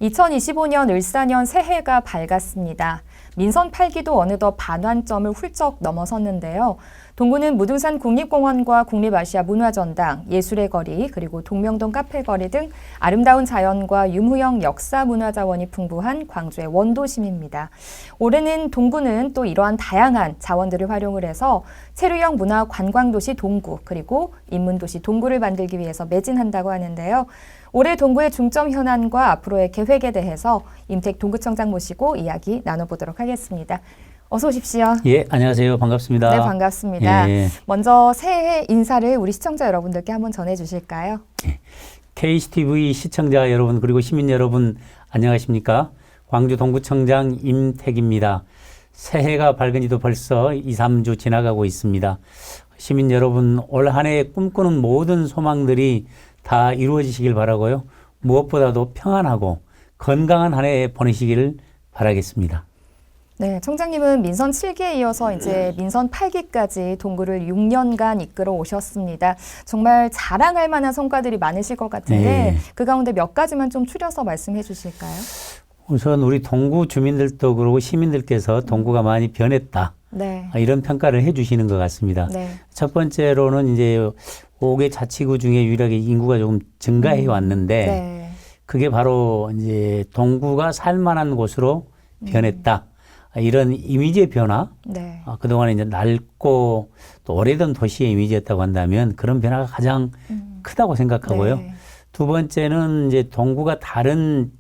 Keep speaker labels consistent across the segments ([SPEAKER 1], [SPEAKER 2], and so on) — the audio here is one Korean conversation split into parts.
[SPEAKER 1] 2025년 을사년 새해가 밝았습니다. 민선 8기도 어느덧 반환점을 훌쩍 넘어섰는데요. 동구는 무등산 국립공원과 국립아시아 문화전당, 예술의 거리, 그리고 동명동 카페거리 등 아름다운 자연과 유무형 역사문화자원이 풍부한 광주의 원도심입니다. 올해는 동구는 또 이러한 다양한 자원들을 활용을 해서 체류형 문화 관광도시 동구, 그리고 인문도시 동구를 만들기 위해서 매진한다고 하는데요. 올해 동구의 중점 현안과 앞으로의 계획에 대해서 임택 동구청장 모시고 이야기 나눠보도록 하겠습니다. 어서 오십시오.
[SPEAKER 2] 예, 안녕하세요. 반갑습니다.
[SPEAKER 1] 네, 반갑습니다.
[SPEAKER 2] 예.
[SPEAKER 1] 먼저 새해 인사를 우리 시청자 여러분들께 한번 전해주실까요?
[SPEAKER 2] KCTV 시청자 여러분 그리고 시민 여러분 안녕하십니까? 광주 동구청장 임택입니다. 새해가 밝은 지도 벌써 2, 3주 지나가고 있습니다. 시민 여러분 올 한 해 꿈꾸는 모든 소망들이 다 이루어지시길 바라고요. 무엇보다도 평안하고 건강한 한 해 보내시기를 바라겠습니다.
[SPEAKER 1] 네, 청장님은 민선 7기에 이어서 이제 민선 8기까지 동구를 6년간 이끌어 오셨습니다. 정말 자랑할 만한 성과들이 많으실 것 같은데
[SPEAKER 2] 네.
[SPEAKER 1] 그 가운데 몇 가지만 좀 추려서 말씀해 주실까요?
[SPEAKER 2] 우선 우리 동구 주민들도 그러고 시민들께서 동구가 많이 변했다.
[SPEAKER 1] 네.
[SPEAKER 2] 이런 평가를 해 주시는 것 같습니다.
[SPEAKER 1] 네.
[SPEAKER 2] 첫 번째로는 이제 5개 자치구 중에 유일하게 인구가 조금 증가해 왔는데
[SPEAKER 1] 네.
[SPEAKER 2] 그게 바로 이제 동구가 살만한 곳으로 변했다. 이런 이미지의 변화.
[SPEAKER 1] 네.
[SPEAKER 2] 그동안에 이제 낡고 또 오래된 도시의 이미지였다고 한다면 그런 변화가 가장 크다고 생각하고요.
[SPEAKER 1] 네.
[SPEAKER 2] 두 번째는 이제 동구가 다른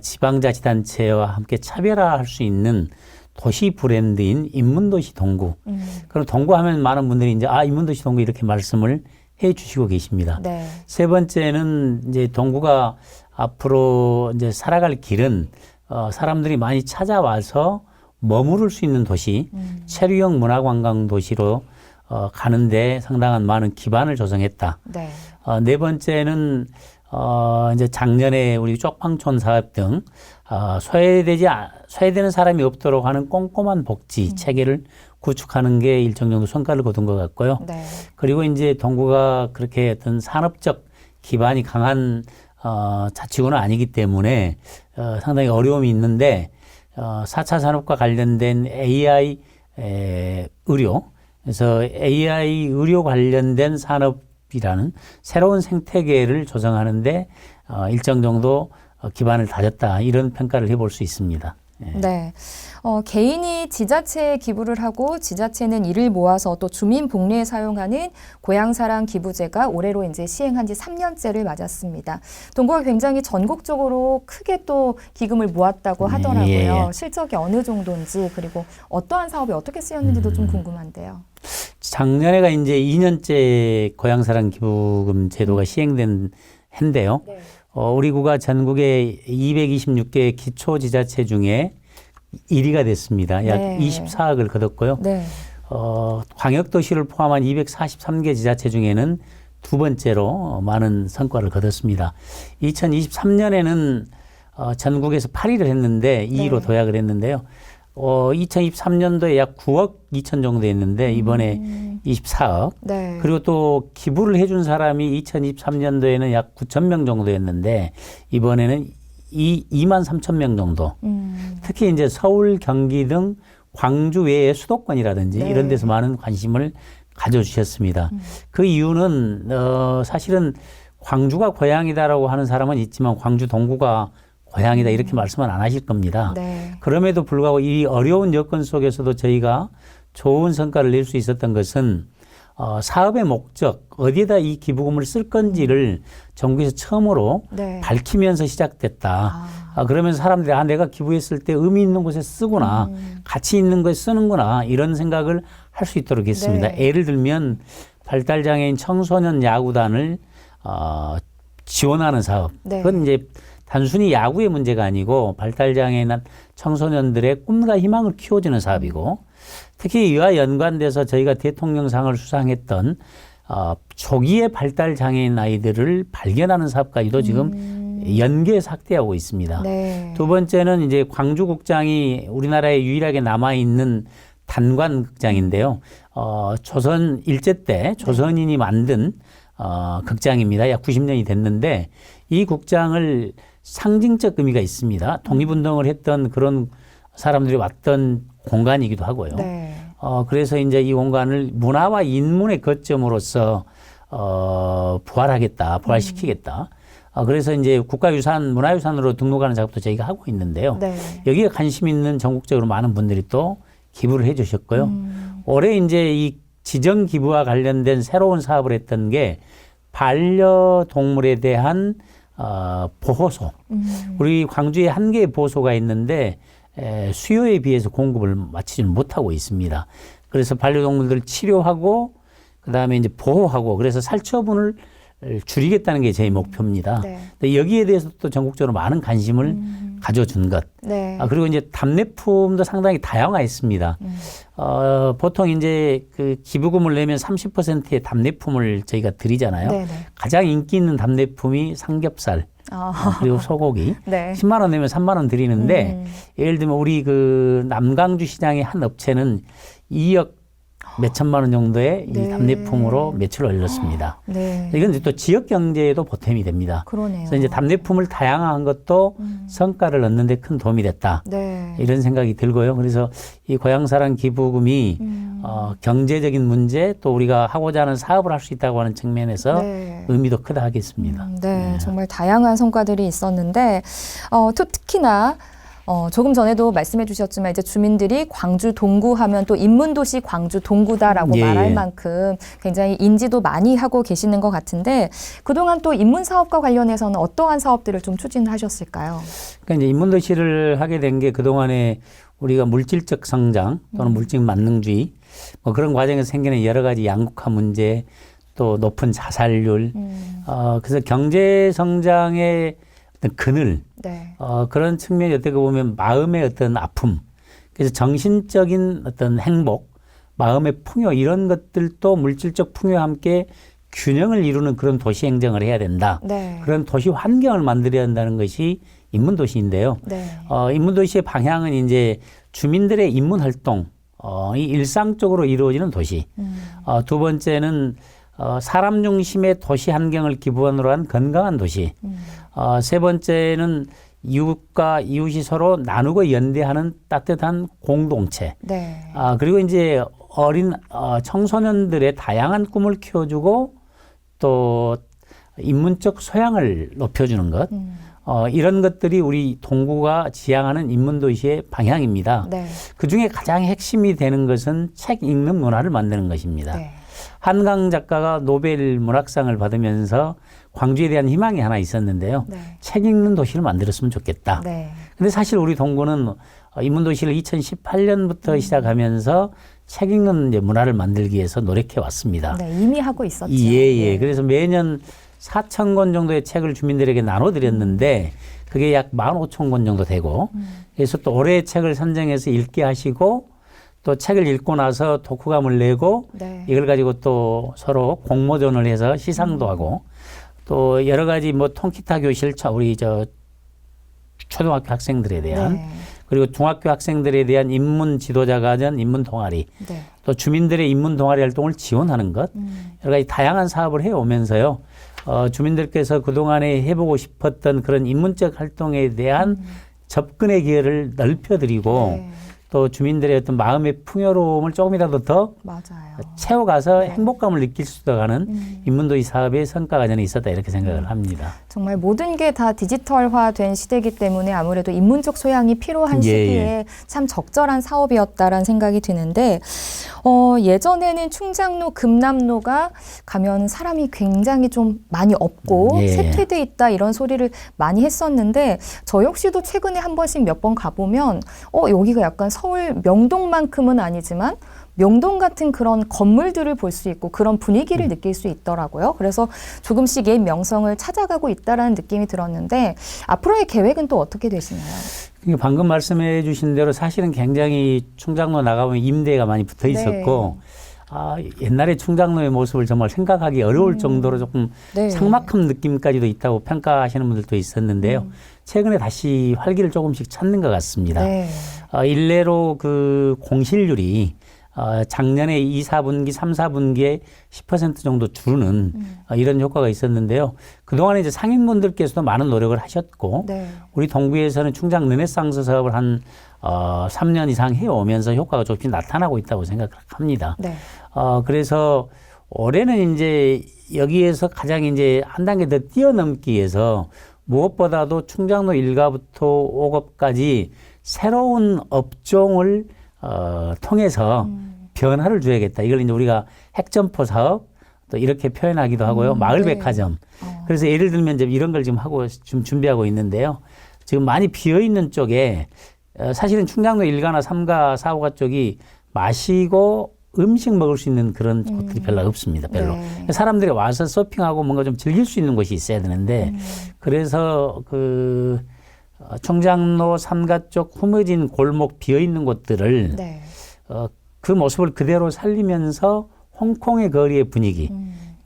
[SPEAKER 2] 지방자치단체와 함께 차별화할 수 있는 도시 브랜드인 인문도시 동구. 그럼 동구 하면 많은 분들이 이제 인문도시 동구 이렇게 말씀을 해 주시고 계십니다.
[SPEAKER 1] 네.
[SPEAKER 2] 세 번째는 이제 동구가 앞으로 이제 살아갈 길은 사람들이 많이 찾아와서 머무를 수 있는 도시, 체류형 문화관광 도시로 가는데 상당한 많은 기반을 조성했다.
[SPEAKER 1] 네.
[SPEAKER 2] 네 번째는 이제 작년에 우리 쪽방촌 사업 등 소외되는 사람이 없도록 하는 꼼꼼한 복지 체계를 구축하는 게 일정 정도 성과를 거둔 것 같고요.
[SPEAKER 1] 네.
[SPEAKER 2] 그리고 이제 동구가 그렇게 어떤 산업적 기반이 강한 자치구는 아니기 때문에 상당히 어려움이 있는데 4차 산업과 관련된 AI 의료, 그래서 AI 의료 관련된 산업이라는 새로운 생태계를 조성하는데 일정 정도 기반을 다졌다, 이런 평가를 해볼 수 있습니다.
[SPEAKER 1] 네. 개인이 지자체에 기부를 하고 지자체는 이를 모아서 또 주민 복리에 사용하는 고향사랑 기부제가 올해로 이제 시행한 지 3년째를 맞았습니다. 동구가 굉장히 전국적으로 크게 또 기금을 모았다고 하더라고요.
[SPEAKER 2] 예.
[SPEAKER 1] 실적이 어느 정도인지 그리고 어떠한 사업이 어떻게 쓰였는지도 좀 궁금한데요.
[SPEAKER 2] 작년에가 이제 2년째 고향사랑 기부금 제도가 시행된 해인데요.
[SPEAKER 1] 네.
[SPEAKER 2] 우리 구가 전국의 226개 기초지자체 중에 1위가 됐습니다. 약
[SPEAKER 1] 네.
[SPEAKER 2] 24억을 거뒀고요.
[SPEAKER 1] 네.
[SPEAKER 2] 광역도시를 포함한 243개 지자체 중에는 두 번째로 많은 성과를 거뒀습니다. 2023년에는 전국에서 8위를 했는데 2위로
[SPEAKER 1] 네.
[SPEAKER 2] 도약을 했는데요. 2023년도에 약 9억 2천 정도 했는데 이번에 24억.
[SPEAKER 1] 네.
[SPEAKER 2] 그리고 또 기부를 해준 사람이 2023년도에는 약 9천 명 정도였는데 이번에는 2만 3천 명 정도. 특히 이제 서울, 경기 등 광주 외의 수도권이라든지
[SPEAKER 1] 네.
[SPEAKER 2] 이런 데서 많은 관심을 가져주셨습니다. 그 이유는 사실은 광주가 고향이다라고 하는 사람은 있지만 광주 동구가 고향이다 이렇게 말씀은 안 하실 겁니다.
[SPEAKER 1] 네.
[SPEAKER 2] 그럼에도 불구하고 이 어려운 여건 속에서도 저희가 좋은 성과를 낼 수 있었던 것은 사업의 목적, 어디에다 이 기부금을 쓸 건지를 정부에서 처음으로
[SPEAKER 1] 네.
[SPEAKER 2] 밝히면서 시작됐다. 그러면서 사람들이 내가 기부했을 때 의미 있는 곳에 쓰구나, 가치 있는 곳에 쓰는구나, 이런 생각을 할 수 있도록 했습니다.
[SPEAKER 1] 네.
[SPEAKER 2] 예를 들면 발달장애인 청소년 야구단을 지원하는 사업.
[SPEAKER 1] 네.
[SPEAKER 2] 그건 이제 단순히 야구의 문제가 아니고 발달장애인 청소년들의 꿈과 희망을 키워주는 사업이고, 특히 이와 연관돼서 저희가 대통령상을 수상했던 조기에 발달장애인 아이들을 발견하는 사업까지도 지금 연계해서 확대하고 있습니다.
[SPEAKER 1] 네.
[SPEAKER 2] 두 번째는 이제 광주극장이 우리나라에 유일하게 남아있는 단관극장인데요. 조선 일제 때 조선인이 만든 극장입니다. 약 90년이 됐는데 이 극장을 상징적 의미가 있습니다. 독립운동을 했던 그런 사람들이 왔던 공간이기도 하고요.
[SPEAKER 1] 네.
[SPEAKER 2] 그래서 이제 이 공간을 문화와 인문의 거점으로서 부활시키겠다. 그래서 이제 국가유산, 문화유산으로 등록하는 작업도 저희가 하고 있는데요.
[SPEAKER 1] 네.
[SPEAKER 2] 여기에 관심 있는 전국적으로 많은 분들이 또 기부를 해 주셨고요. 올해 이제 이 지정 기부와 관련된 새로운 사업을 했던 게 반려동물에 대한 보호소. 우리 광주에 한 개의 보호소가 있는데 수요에 비해서 공급을 마치지는 못하고 있습니다. 그래서 반려동물들 치료하고 그다음에 이제 보호하고 그래서 살처분을 줄이겠다는 게 제 목표입니다.
[SPEAKER 1] 네.
[SPEAKER 2] 근데 여기에 대해서 또 전국적으로 많은 관심을 가져준 것.
[SPEAKER 1] 네.
[SPEAKER 2] 그리고 이제 답례품도 상당히 다양화했습니다. 보통 이제 그 기부금을 내면 30%의 답례품을 저희가 드리잖아요.
[SPEAKER 1] 네. 네.
[SPEAKER 2] 가장 인기 있는 답례품이 삼겹살. 그리고 소고기.
[SPEAKER 1] 네.
[SPEAKER 2] 10만 원 내면 3만 원 드리는데 예를 들면 우리 그 남강주 시장의 한 업체는 2억 몇천만 원 정도의
[SPEAKER 1] 네.
[SPEAKER 2] 이 답례품으로 매출을 올렸습니다.
[SPEAKER 1] 네.
[SPEAKER 2] 이건 이제 또 지역 경제에도 보탬이 됩니다.
[SPEAKER 1] 그러네요.
[SPEAKER 2] 그래서 이제 답례품을 다양화한 것도 성과를 얻는 데 큰 도움이 됐다.
[SPEAKER 1] 네.
[SPEAKER 2] 이런 생각이 들고요. 그래서 이 고향사랑 기부금이 경제적인 문제 또 우리가 하고자 하는 사업을 할 수 있다고 하는 측면에서
[SPEAKER 1] 네.
[SPEAKER 2] 의미도 크다 하겠습니다.
[SPEAKER 1] 네, 정말 다양한 성과들이 있었는데 또 특히나 조금 전에도 말씀해 주셨지만 이제 주민들이 광주 동구하면 또 인문도시 광주 동구다라고
[SPEAKER 2] 예,
[SPEAKER 1] 말할
[SPEAKER 2] 예.
[SPEAKER 1] 만큼 굉장히 인지도 많이 하고 계시는 것 같은데 그동안 또 인문 사업과 관련해서는 어떠한 사업들을 좀 추진하셨을까요?
[SPEAKER 2] 그러니까 이제 인문도시를 하게 된 게 그동안에 우리가 물질적 성장 또는 물질 만능주의 뭐 그런 과정에서 생기는 여러 가지 양극화 문제 또 높은 자살률 그래서 경제 성장의 어떤 그늘
[SPEAKER 1] 네.
[SPEAKER 2] 그런 측면이 어떻게 보면 마음의 어떤 아픔 그래서 정신적인 어떤 행복 마음의 풍요 이런 것들도 물질적 풍요와 함께 균형을 이루는 그런 도시 행정을 해야 된다.
[SPEAKER 1] 네.
[SPEAKER 2] 그런 도시 환경을 만들어야 한다는 것이 인문도시인데요.
[SPEAKER 1] 네.
[SPEAKER 2] 인문도시의 방향은 이제 주민들의 인문 활동, 이 일상적으로 이루어지는 도시. 두 번째는 사람 중심의 도시 환경을 기반으로 한 건강한 도시. 세 번째는 이웃과 이웃이 서로 나누고 연대하는 따뜻한 공동체.
[SPEAKER 1] 네.
[SPEAKER 2] 그리고 이제 어린 청소년들의 다양한 꿈을 키워주고 또 인문적 소양을 높여주는 것. 이런 것들이 우리 동구가 지향하는 인문도시의 방향입니다.
[SPEAKER 1] 네.
[SPEAKER 2] 그중에 가장 핵심이 되는 것은 책 읽는 문화를 만드는 것입니다.
[SPEAKER 1] 네.
[SPEAKER 2] 한강 작가가 노벨 문학상을 받으면서 광주에 대한 희망이 하나 있었는데요.
[SPEAKER 1] 네.
[SPEAKER 2] 책 읽는 도시를 만들었으면 좋겠다.
[SPEAKER 1] 네.
[SPEAKER 2] 근데 사실 우리 동구는 인문도시를 2018년부터 시작하면서 책 읽는 이제 문화를 만들기 위해서 노력해 왔습니다.
[SPEAKER 1] 네. 이미 하고 있었죠.
[SPEAKER 2] 예.
[SPEAKER 1] 네.
[SPEAKER 2] 그래서 매년 4,000권 정도의 책을 주민들에게 나눠드렸는데 그게 약 15,000권 정도 되고 그래서 또 올해 책을 선정해서 읽게 하시고 또 책을 읽고 나서 독후감을 내고
[SPEAKER 1] 네.
[SPEAKER 2] 이걸 가지고 또 서로 공모전을 해서 시상도 하고 또 여러 가지 뭐 통기타 교실 우리 초등학교 학생들에 대한
[SPEAKER 1] 네.
[SPEAKER 2] 그리고 중학교 학생들에 대한 인문 지도자 과정 인문 동아리
[SPEAKER 1] 네.
[SPEAKER 2] 또 주민들의 인문 동아리 활동을 지원하는 것 여러 가지 다양한 사업을 해오면서요. 주민들께서 그동안에 해보고 싶었던 그런 인문적 활동에 대한 접근의 기회를 넓혀드리고
[SPEAKER 1] 네.
[SPEAKER 2] 또 주민들의 어떤 마음의 풍요로움을 조금이라도 더
[SPEAKER 1] 맞아요.
[SPEAKER 2] 채워가서 행복감을 느낄 수 있어가는 인문도시 사업의 성과가 저는 있었다 이렇게 생각을 합니다.
[SPEAKER 1] 정말 모든 게 다 디지털화된 시대이기 때문에 아무래도 인문적 소양이 필요한
[SPEAKER 2] 예,
[SPEAKER 1] 시기에 참 적절한 사업이었다라는 생각이 드는데 예전에는 충장로, 금남로가 가면 사람이 굉장히 좀 많이 없고
[SPEAKER 2] 예.
[SPEAKER 1] 쇠퇴돼 있다 이런 소리를 많이 했었는데 저 역시도 최근에 한 번씩 몇 번 가보면 여기가 약간 서울 명동만큼은 아니지만 명동 같은 그런 건물들을 볼 수 있고 그런 분위기를 느낄 수 있더라고요. 그래서 조금씩 옛 명성을 찾아가고 있다라는 느낌이 들었는데 앞으로의 계획은 또 어떻게 되시나요?
[SPEAKER 2] 방금 말씀해 주신 대로 사실은 굉장히 충장로 나가보면 임대가 많이 붙어 있었고 옛날에 충장로의 모습을 정말 생각하기 어려울 정도로 조금
[SPEAKER 1] 네.
[SPEAKER 2] 삭막한 느낌까지도 있다고 평가하시는 분들도 있었는데요. 최근에 다시 활기를 조금씩 찾는 것 같습니다.
[SPEAKER 1] 네.
[SPEAKER 2] 일례로 그 공실률이 작년에 2, 4분기, 3, 4분기에 10% 정도 주는 이런 효과가 있었는데요. 그동안에 이제 상인분들께서도 많은 노력을 하셨고
[SPEAKER 1] 네.
[SPEAKER 2] 우리 동구에서는 충장 르네상스 사업을 한 3년 이상 해오면서 효과가 조금씩 나타나고 있다고 생각합니다.
[SPEAKER 1] 네.
[SPEAKER 2] 그래서 올해는 이제 여기에서 가장 이제 한 단계 더 뛰어넘기 위해서 무엇보다도 충장로 1가부터 5급까지 새로운 업종을 통해서 변화를 줘야겠다. 이걸 이제 우리가 핵점포 사업 또 이렇게 표현하기도 하고요. 마을
[SPEAKER 1] 네.
[SPEAKER 2] 백화점. 그래서 예를 들면 이제 이런 걸 지금 지금 준비하고 있는데요. 지금 많이 비어 있는 쪽에 사실은 충장로 1가나 3가, 4, 5가 쪽이 마시고 음식 먹을 수 있는 그런 곳들이 별로 없습니다. 별로.
[SPEAKER 1] 네.
[SPEAKER 2] 사람들이 와서 쇼핑하고 뭔가 좀 즐길 수 있는 곳이 있어야 되는데 그래서 충장로 3가 쪽 후무진 골목 비어 있는 곳들을
[SPEAKER 1] 네.
[SPEAKER 2] 그 모습을 그대로 살리면서 홍콩의 거리의 분위기.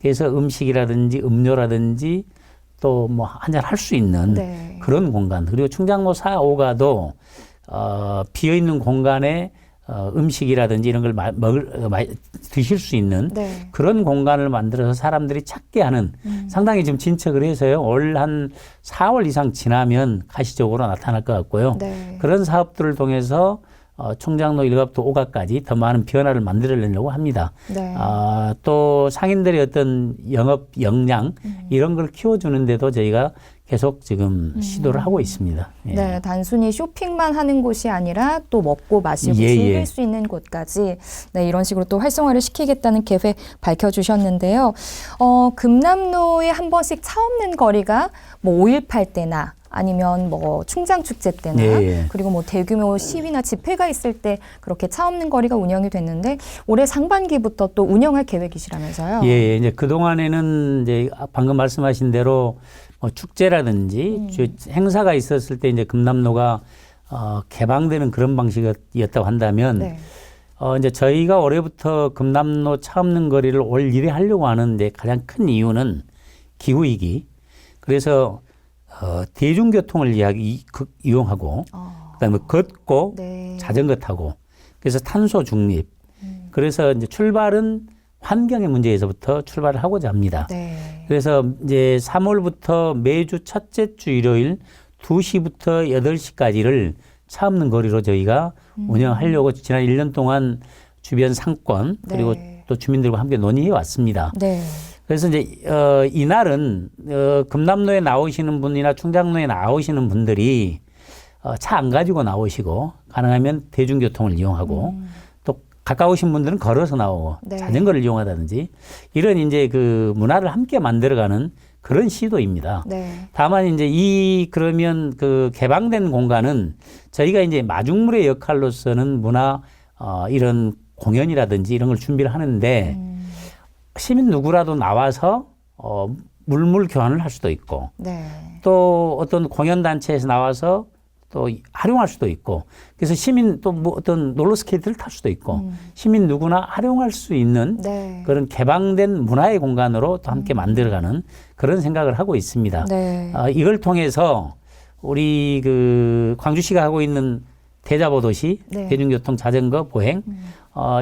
[SPEAKER 2] 그래서 음식이라든지 음료라든지 또 뭐 한잔 할 수 있는
[SPEAKER 1] 네.
[SPEAKER 2] 그런 공간. 그리고 충장로 4, 5가도 비어 있는 공간에 음식이라든지 이런 걸 드실 수 있는
[SPEAKER 1] 네.
[SPEAKER 2] 그런 공간을 만들어서 사람들이 찾게 하는 상당히 지금 진척을 해서요. 올 한 4월 이상 지나면 가시적으로 나타날 것 같고요.
[SPEAKER 1] 네.
[SPEAKER 2] 그런 사업들을 통해서 충장로 1가부터 5가까지 더 많은 변화를 만들어내려고 합니다.
[SPEAKER 1] 네.
[SPEAKER 2] 또 상인들의 어떤 영업 역량 이런 걸 키워주는데도 저희가 계속 지금 시도를 하고 있습니다. 예.
[SPEAKER 1] 네, 단순히 쇼핑만 하는 곳이 아니라 또 먹고 마시고
[SPEAKER 2] 예,
[SPEAKER 1] 즐길
[SPEAKER 2] 예.
[SPEAKER 1] 수 있는 곳까지 네, 이런 식으로 또 활성화를 시키겠다는 계획 밝혀주셨는데요. 금남로에 한 번씩 차 없는 거리가 뭐 5.18 때나 아니면 뭐 충장축제 때나
[SPEAKER 2] 예, 예.
[SPEAKER 1] 그리고 뭐 대규모 시위나 집회가 있을 때 그렇게 차 없는 거리가 운영이 됐는데 올해 상반기부터 또 운영할 계획이시라면서요.
[SPEAKER 2] 예, 이제 그동안에는 이제 방금 말씀하신 대로 뭐 축제라든지 행사가 있었을 때 이제 금남로가 개방되는 그런 방식이었다고 한다면
[SPEAKER 1] 네.
[SPEAKER 2] 이제 저희가 올해부터 금남로 차 없는 거리를 올 1회 하려고 하는데 가장 큰 이유는 기후위기. 그래서 대중교통을 이용하고 그다음에 걷고
[SPEAKER 1] 네.
[SPEAKER 2] 자전거 타고 그래서 탄소 중립. 그래서 이제 출발은 환경의 문제에서부터 출발을 하고자 합니다.
[SPEAKER 1] 네.
[SPEAKER 2] 그래서 이제 3월부터 매주 첫째 주 일요일 2시부터 8시까지를 차 없는 거리로 저희가 운영하려고 지난 1년 동안 주변 상권 그리고
[SPEAKER 1] 네.
[SPEAKER 2] 또 주민들과 함께 논의해 왔습니다.
[SPEAKER 1] 네.
[SPEAKER 2] 그래서 이제 이날은 금남로에 나오시는 분이나 충장로에 나오시는 분들이 차 안 가지고 나오시고 가능하면 대중교통을 이용하고 또 가까우신 분들은 걸어서 나오고
[SPEAKER 1] 네.
[SPEAKER 2] 자전거를 이용하다든지 이런 이제 그 문화를 함께 만들어가는 그런 시도입니다.
[SPEAKER 1] 네.
[SPEAKER 2] 다만 이제 그러면 그 개방된 공간은 저희가 이제 마중물의 역할로서는 문화 이런 공연이라든지 이런 걸 준비를 하는데 시민 누구라도 나와서 물물 교환을 할 수도 있고
[SPEAKER 1] 네.
[SPEAKER 2] 또 어떤 공연단체에서 나와서 또 활용할 수도 있고 그래서 시민 또 뭐 어떤 롤러스케이트를 탈 수도 있고 시민 누구나 활용할 수 있는
[SPEAKER 1] 네.
[SPEAKER 2] 그런 개방된 문화의 공간으로 또 함께 만들어가는 그런 생각을 하고 있습니다.
[SPEAKER 1] 네.
[SPEAKER 2] 이걸 통해서 우리 그 광주시가 하고 있는 대자보도시
[SPEAKER 1] 네.
[SPEAKER 2] 대중교통 자전거 보행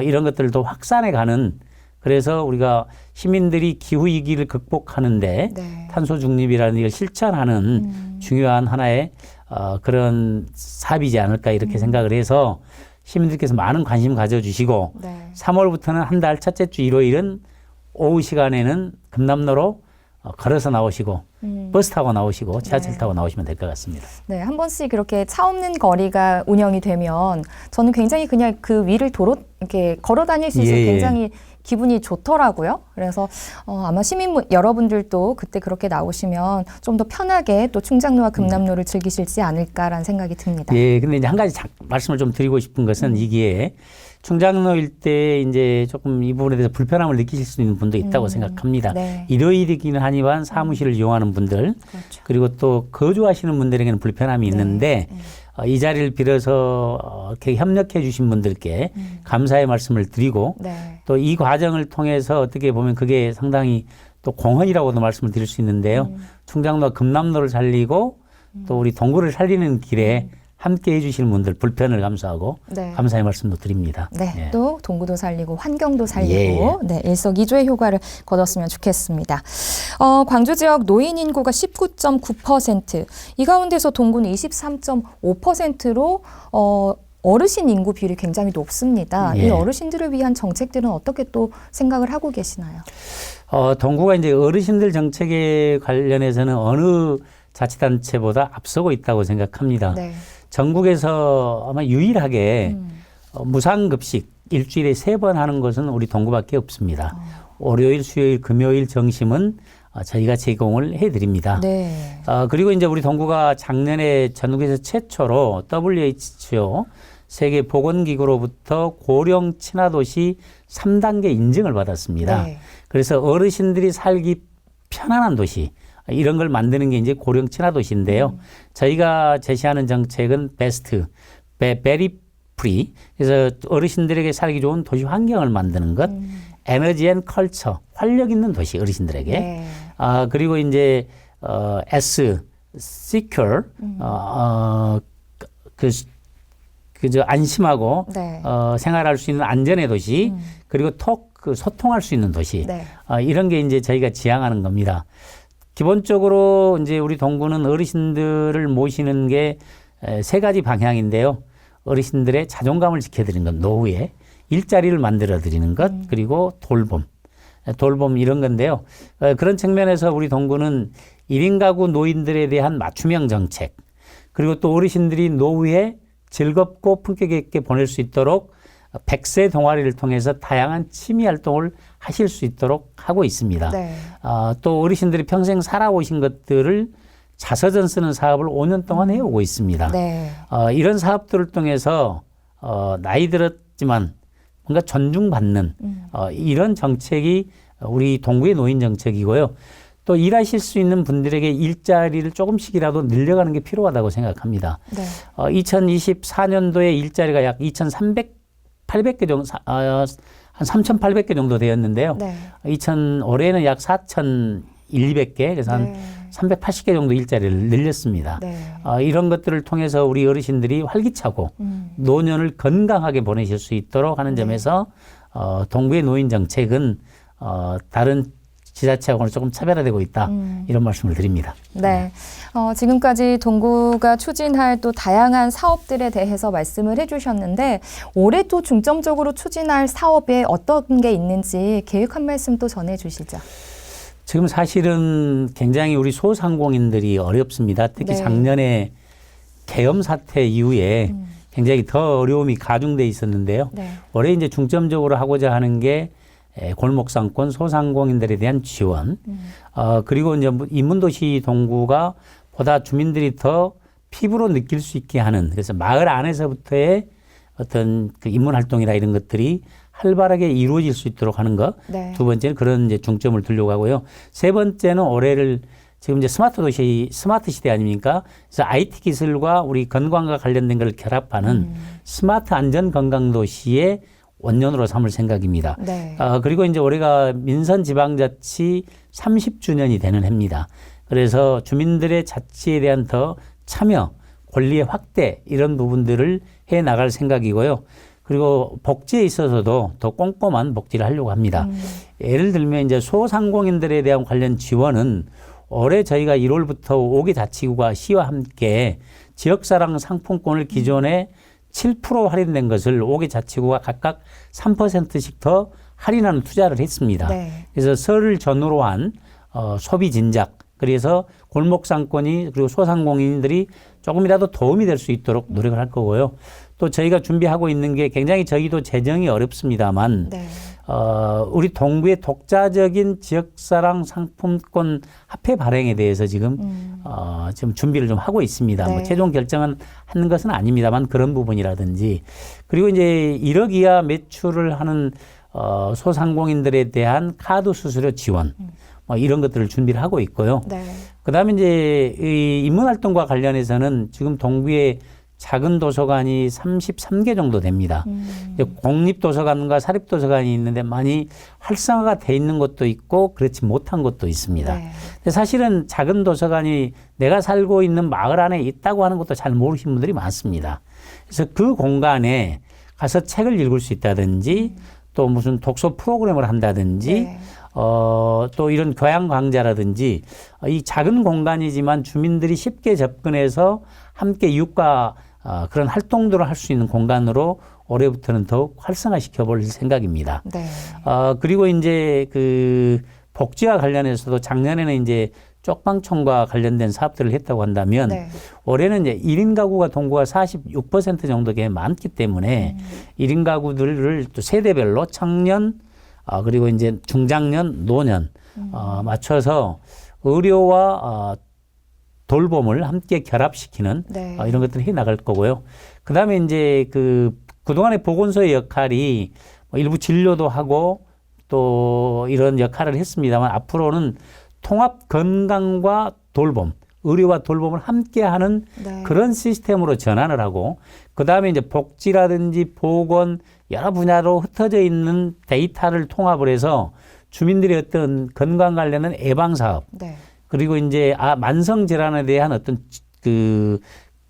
[SPEAKER 2] 이런 것들도 확산해가는 그래서 우리가 시민들이 기후위기를 극복하는데
[SPEAKER 1] 네.
[SPEAKER 2] 탄소 중립이라는 걸 실천하는 중요한 하나의 그런 사업이지 않을까 이렇게 생각을 해서 시민들께서 많은 관심 가져주시고
[SPEAKER 1] 네.
[SPEAKER 2] 3월부터는 한 달 첫째 주 일요일은 오후 시간에는 금남로로 걸어서 나오시고 버스 타고 나오시고 지하철
[SPEAKER 1] 네.
[SPEAKER 2] 타고 나오시면 될 것 같습니다.
[SPEAKER 1] 네, 한 번씩 이렇게 차 없는 거리가 운영이 되면 저는 굉장히 그냥 그 위를 이렇게 걸어 다닐 수 있어서
[SPEAKER 2] 예, 예.
[SPEAKER 1] 굉장히 기분이 좋더라고요. 그래서 아마 시민 여러분들도 그때 그렇게 나오시면 좀 더 편하게 또 충장로와 금남로를 즐기실지 않을까라는 생각이 듭니다.
[SPEAKER 2] 예, 근데 이제 한 가지 말씀을 좀 드리고 싶은 것은 이게 충장로 일대 이제 조금 이 부분에 대해서 불편함을 느끼실 수 있는 분도 있다고 생각합니다.
[SPEAKER 1] 네.
[SPEAKER 2] 일요일이기는 하지만 사무실을 이용하는 분들
[SPEAKER 1] 그렇죠.
[SPEAKER 2] 그리고 또 거주하시는 분들에게는 불편함이 있는데 이 자리를 빌어서 이렇게 협력해 주신 분들께 감사의 말씀을 드리고
[SPEAKER 1] 네.
[SPEAKER 2] 또 이 과정을 통해서 어떻게 보면 그게 상당히 또 공헌이라고도 말씀을 드릴 수 있는데요. 충장로와 금남로를 살리고 또 우리 동구를 살리는 길에 함께 해주시는 분들 불편을 감수하고
[SPEAKER 1] 네.
[SPEAKER 2] 감사의 말씀도 드립니다.
[SPEAKER 1] 네,
[SPEAKER 2] 예.
[SPEAKER 1] 또 동구도 살리고 환경도 살리고
[SPEAKER 2] 예.
[SPEAKER 1] 네, 일석이조의 효과를 거뒀으면 좋겠습니다. 광주 지역 노인 인구가 19.9%, 이 가운데서 동구는 23.5%로 어르신 인구 비율이 굉장히 높습니다.
[SPEAKER 2] 예.
[SPEAKER 1] 이 어르신들을 위한 정책들은 어떻게 또 생각을 하고 계시나요?
[SPEAKER 2] 동구가 이제 어르신들 정책에 관련해서는 어느 자치단체보다 앞서고 있다고 생각합니다.
[SPEAKER 1] 네.
[SPEAKER 2] 전국에서 아마 유일하게 무상급식 일주일에 3번 하는 것은 우리 동구밖에 없습니다. 월요일, 수요일, 금요일, 정심은 저희가 제공을 해드립니다.
[SPEAKER 1] 네.
[SPEAKER 2] 그리고 이제 우리 동구가 작년에 전국에서 최초로 WHO 세계보건기구로부터 고령 친화도시 3단계 인증을 받았습니다.
[SPEAKER 1] 네.
[SPEAKER 2] 그래서 어르신들이 살기 편안한 도시, 이런 걸 만드는 게 이제 고령 친화도시인데요. 저희가 제시하는 정책은 베스트, 베리 프리. 그래서 어르신들에게 살기 좋은 도시 환경을 만드는 것, 에너지 앤 컬처, 활력 있는 도시 어르신들에게.
[SPEAKER 1] 네.
[SPEAKER 2] 그리고 이제 S, secure, 그저 안심하고
[SPEAKER 1] 네.
[SPEAKER 2] 생활할 수 있는 안전의 도시, 그리고 소통할 수 있는 도시.
[SPEAKER 1] 네.
[SPEAKER 2] 이런 게 이제 저희가 지향하는 겁니다. 기본적으로 이제 우리 동구는 어르신들을 모시는 게 3가지 방향인데요. 어르신들의 자존감을 지켜드리는 것, 노후에 일자리를 만들어 드리는 것, 그리고 돌봄 이런 건데요. 그런 측면에서 우리 동구는 1인 가구 노인들에 대한 맞춤형 정책, 그리고 또 어르신들이 노후에 즐겁고 품격 있게 보낼 수 있도록 100세 동아리를 통해서 다양한 취미 활동을 하실 수 있도록 하고 있습니다.
[SPEAKER 1] 네.
[SPEAKER 2] 또 어르신들이 평생 살아오신 것들을 자서전 쓰는 사업을 5년 동안 해오고 있습니다.
[SPEAKER 1] 네.
[SPEAKER 2] 이런 사업들을 통해서 나이 들었지만 뭔가 존중받는 이런 정책이 우리 동구의 노인 정책이고요. 또 일하실 수 있는 분들에게 일자리를 조금씩이라도 늘려가는 게 필요하다고 생각합니다.
[SPEAKER 1] 네.
[SPEAKER 2] 2024년도에 일자리가 약 800개 정도, 한 3,800개 정도 되었는데요.
[SPEAKER 1] 네.
[SPEAKER 2] 올해는 약 4,200개, 그래서 한 380개 정도 일자리를 늘렸습니다.
[SPEAKER 1] 네.
[SPEAKER 2] 이런 것들을 통해서 우리 어르신들이 활기차고 노년을 건강하게 보내실 수 있도록 하는 점에서 동구의 노인 정책은 다른 지자체하고는 조금 차별화되고 있다. 이런 말씀을 드립니다.
[SPEAKER 1] 네. 지금까지 동구가 추진할 또 다양한 사업들에 대해서 말씀을 해주셨는데 올해 또 중점적으로 추진할 사업에 어떤 게 있는지 계획 한 말씀 또 전해주시죠.
[SPEAKER 2] 지금 사실은 굉장히 우리 소상공인들이 어렵습니다. 특히
[SPEAKER 1] 네.
[SPEAKER 2] 작년에 계엄 사태 이후에 굉장히 더 어려움이 가중돼 있었는데요.
[SPEAKER 1] 네.
[SPEAKER 2] 올해 이제 중점적으로 하고자 하는 게 골목상권 소상공인들에 대한 지원, 그리고 이제 인문도시 동구가 보다 주민들이 더 피부로 느낄 수 있게 하는, 그래서 마을 안에서부터의 어떤 그 인문 활동이나 이런 것들이 활발하게 이루어질 수 있도록 하는 것.
[SPEAKER 1] 네.
[SPEAKER 2] 2번째는 그런 이제 중점을 두려고 하고요. 3번째는 올해를 지금 이제 스마트 시대 아닙니까? 그래서 IT 기술과 우리 건강과 관련된 걸 결합하는 스마트 안전 건강 도시의 원년으로 삼을 생각입니다.
[SPEAKER 1] 네.
[SPEAKER 2] 그리고 이제 올해가 민선지방자치 30주년이 되는 해입니다. 그래서 주민들의 자치에 대한 더 참여, 권리의 확대 이런 부분들을 해 나갈 생각이고요. 그리고 복지에 있어서도 더 꼼꼼한 복지를 하려고 합니다. 예를 들면 이제 소상공인들에 대한 관련 지원은 올해 저희가 1월부터 5개 자치구가 시와 함께 지역사랑 상품권을 기존에 7% 할인된 것을 5개 자치구가 각각 3%씩 더 할인하는 투자를 했습니다.
[SPEAKER 1] 네.
[SPEAKER 2] 그래서 설을 전후로 한 소비 진작, 그래서 골목상권이 그리고 소상공인들이 조금이라도 도움이 될 수 있도록 노력을 할 거고요. 또 저희가 준비하고 있는 게 굉장히 저희도 재정이 어렵습니다만
[SPEAKER 1] 네.
[SPEAKER 2] 우리 동구의 독자적인 지역사랑 상품권 화폐 발행에 대해서 지금 준비를 좀 하고 있습니다.
[SPEAKER 1] 네.
[SPEAKER 2] 뭐 최종 결정은 하는 것은 아닙니다만 그런 부분이라든지, 그리고 이제 1억 이하 매출을 하는 소상공인들에 대한 카드 수수료 지원, 뭐 이런 것들을 준비를 하고 있고요.
[SPEAKER 1] 네.
[SPEAKER 2] 그다음에 이제 이 인문활동과 관련해서는 지금 동구에 작은 도서관이 33개 정도 됩니다. 이제 공립도서관과 사립도서관이 있는데 많이 활성화가 돼 있는 곳도 있고 그렇지 못한 곳도 있습니다.
[SPEAKER 1] 네.
[SPEAKER 2] 근데 사실은 작은 도서관이 내가 살고 있는 마을 안에 있다고 하는 것도 잘 모르시는 분들이 많습니다. 그래서 그 공간에 가서 책을 읽을 수 있다든지 또 무슨 독서 프로그램을 한다든지
[SPEAKER 1] 네.
[SPEAKER 2] 또 이런 교양 강좌라든지 이 작은 공간이지만 주민들이 쉽게 접근해서 함께 이웃과 그런 활동들을 할 수 있는 공간으로 올해부터는 더욱 활성화시켜 볼 생각입니다.
[SPEAKER 1] 네.
[SPEAKER 2] 그리고 이제 그 복지와 관련해서도 작년에는 이제 쪽방촌과 관련된 사업들을 했다고 한다면
[SPEAKER 1] 네.
[SPEAKER 2] 올해는 이제 1인 가구가 동구가 46% 정도 많기 때문에 1인 가구들을 또 세대별로 청년 그리고 이제 중장년, 노년 맞춰서 의료와 돌봄을 함께 결합시키는
[SPEAKER 1] 네.
[SPEAKER 2] 이런 것들을 해 나갈 거고요. 그다음에 이제 그동안의 보건소의 역할이 뭐 일부 진료도 하고 또 이런 역할을 했습니다만 앞으로는 통합 건강과 돌봄, 의료와 돌봄을 함께하는
[SPEAKER 1] 네.
[SPEAKER 2] 그런 시스템으로 전환을 하고 그다음에 이제 복지라든지 보건 여러 분야로 흩어져 있는 데이터를 통합을 해서 주민들의 어떤 건강 관련한 예방 사업
[SPEAKER 1] 네.
[SPEAKER 2] 그리고 이제 만성 질환에 대한 어떤 그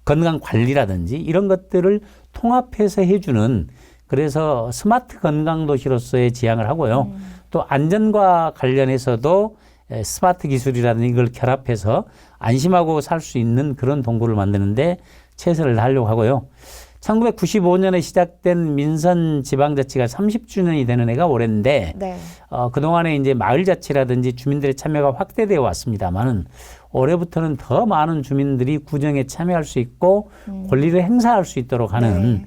[SPEAKER 2] 건강 관리라든지 이런 것들을 통합해서 해주는 그래서 스마트 건강 도시로서의 지향을 하고요. 또 안전과 관련해서도 스마트 기술이라든지 이걸 결합해서 안심하고 살 수 있는 그런 동구를 만드는데 최선을 다하려고 하고요. 1995년에 시작된 민선 지방자치가 30주년이 되는 해가 올해인데
[SPEAKER 1] 네.
[SPEAKER 2] 그동안에 이제 마을자치라든지 주민들의 참여가 확대되어 왔습니다만은 올해부터는 더 많은 주민들이 구정에 참여할 수 있고 권리를 행사할 수 있도록 하는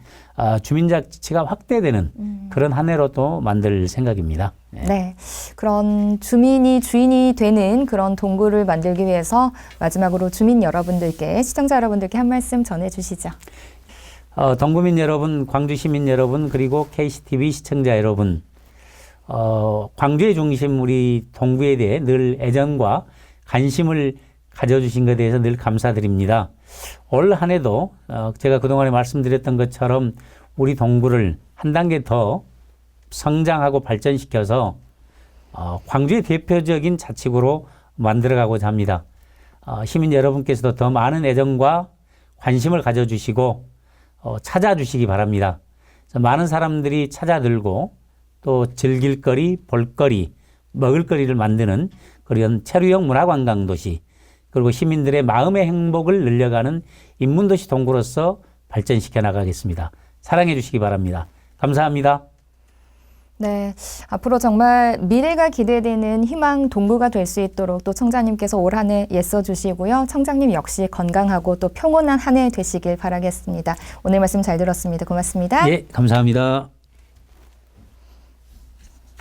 [SPEAKER 2] 주민자치가 확대되는 그런 한 해로 또 만들 생각입니다. 네.
[SPEAKER 1] 네. 그런 주민이 주인이 되는 그런 동구를 만들기 위해서 마지막으로 주민 여러분들께, 시청자 여러분들께 한 말씀 전해주시죠.
[SPEAKER 2] 동구민 여러분, 광주 시민 여러분, 그리고 KCTV 시청자 여러분, 광주의 중심 우리 동구에 대해 늘 애정과 관심을 가져주신 것에 대해서 늘 감사드립니다. 올 한 해도 제가 그동안에 말씀드렸던 것처럼 우리 동구를 한 단계 더 성장하고 발전시켜서 광주의 대표적인 자치구로 만들어가고자 합니다. 시민 여러분께서도 더 많은 애정과 관심을 가져주시고 찾아주시기 바랍니다. 많은 사람들이 찾아들고 또 즐길 거리, 볼거리, 먹을거리를 만드는 그런 체류형 문화관광도시 그리고 시민들의 마음의 행복을 늘려가는 인문도시 동구로서 발전시켜 나가겠습니다. 사랑해 주시기 바랍니다. 감사합니다.
[SPEAKER 1] 네, 앞으로 정말 미래가 기대되는 희망 동구가 될 수 있도록 또 청장님께서 올 한 해 애써 주시고요. 청장님 역시 건강하고 또 평온한 한 해 되시길 바라겠습니다. 오늘 말씀 잘 들었습니다. 고맙습니다.
[SPEAKER 2] 예, 감사합니다.